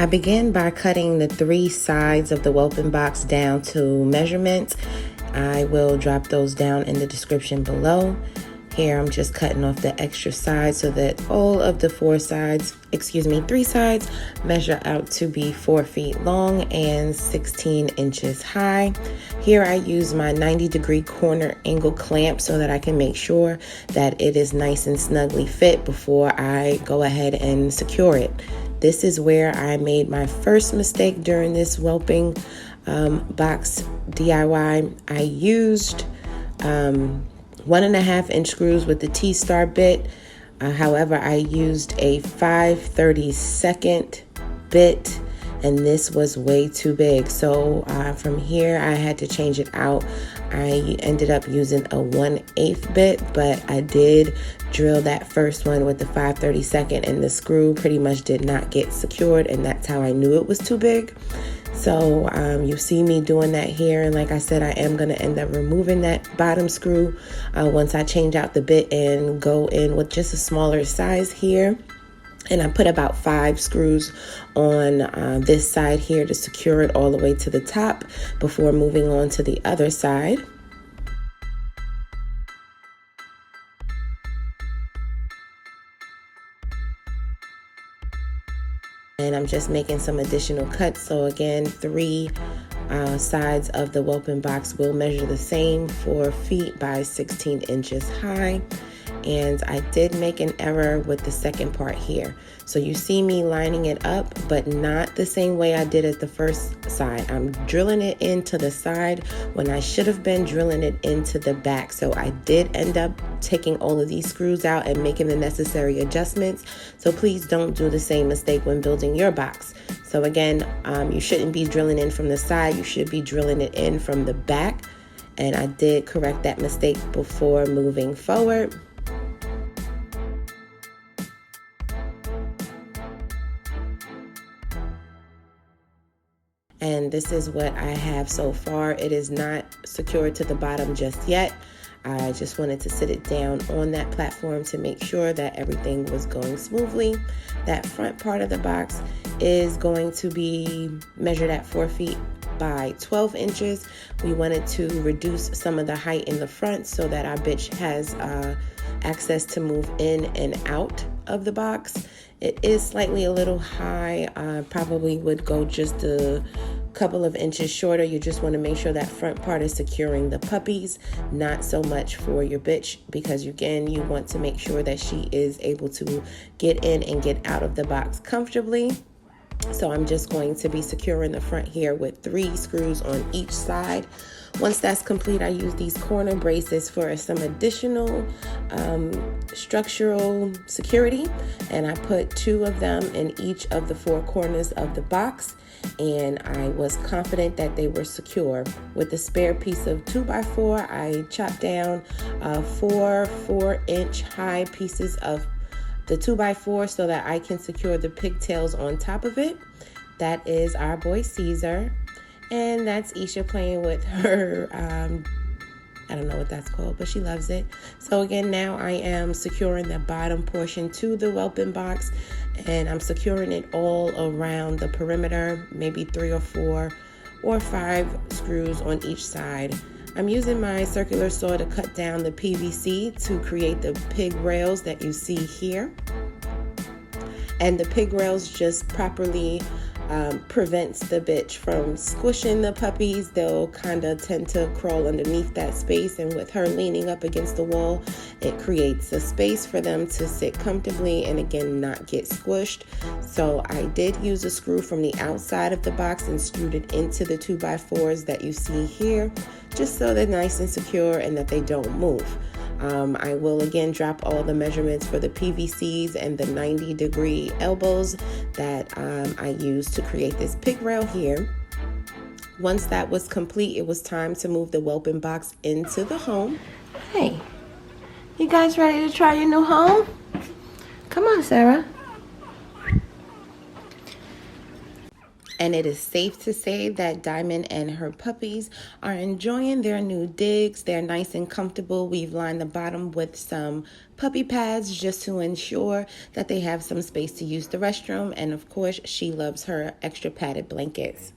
I began by cutting the 3 sides of the whelping box down to measurements. I will drop those down in the description below. Here I'm just cutting off the extra sides so that all of the 3 sides measure out to be 4 feet long and 16 inches high. Here I use my 90-degree corner angle clamp so that I can make sure that it is nice and snugly fit before I go ahead and secure it. This is where I made my first mistake during this whelping box DIY. I used 1.5-inch screws with the T-star bit. However, I used a 5/32 bit, and this was way too big. So from here, I had to change it out. I ended up using a 1/8 bit, but I did drill that first one with the 5/32, and the screw pretty much did not get secured, and that's how I knew it was too big. So you see me doing that here, and like I said, I am going to end up removing that bottom screw once I change out the bit and go in with just a smaller size here. And I put about 5 screws on this side here to secure it all the way to the top before moving on to the other side. And I'm just making some additional cuts. So again, 3 sides of the whelping box will measure the same, 4 feet by 16 inches high. And I did make an error with the second part here. So you see me lining it up, but not the same way I did at the first side. I'm drilling it into the side when I should have been drilling it into the back. So I did end up taking all of these screws out and making the necessary adjustments. So please don't do the same mistake when building your box. So again, you shouldn't be drilling in from the side. You should be drilling it in from the back. And I did correct that mistake before moving forward. And this is what I have so far. It is not secured to the bottom just yet. I just wanted to sit it down on that platform to make sure that everything was going smoothly. That front part of the box is going to be measured at 4 feet by 12 inches. We wanted to reduce some of the height in the front so that our bitch has access to move in and out of the box. It is slightly a little high. Probably would go just a couple of inches shorter. You just want to make sure that front part is securing the puppies, not so much for your bitch, because again, you want to make sure that she is able to get in and get out of the box comfortably. So I'm just going to be securing the front here with 3 screws on each side. Once that's complete, I use these corner braces for some additional structural security, and I put 2 of them in each of the 4 corners of the box, and I was confident that they were secure. With the spare piece of 2x4, I chopped down 4 4-inch high pieces of the 2x4 so that I can secure the pigtails on top of it. That is our boy Caesar, and that's Isha playing with her I don't know what that's called, but she loves it. So again, now I am securing the bottom portion to the whelping box, and I'm securing it all around the perimeter, maybe 3 or 4 or 5 screws on each side. I'm using my circular saw to cut down the PVC to create the pig rails that you see here. And the pig rails just properly prevents the bitch from squishing the puppies. They'll kind of tend to crawl underneath that space, and with her leaning up against the wall, it creates a space for them to sit comfortably and again not get squished. So I did use a screw from the outside of the box and screwed it into the 2x4s that you see here, just so they're nice and secure and that they don't move. I will again drop all the measurements for the PVCs and the 90-degree elbows that I used to create this pig rail here. Once that was complete, it was time to move the whelping box into the home. Hey, you guys ready to try your new home? Come on, Sarah. And it is safe to say that Diamond and her puppies are enjoying their new digs. They're nice and comfortable. We've lined the bottom with some puppy pads just to ensure that they have some space to use the restroom. And of course, she loves her extra padded blankets.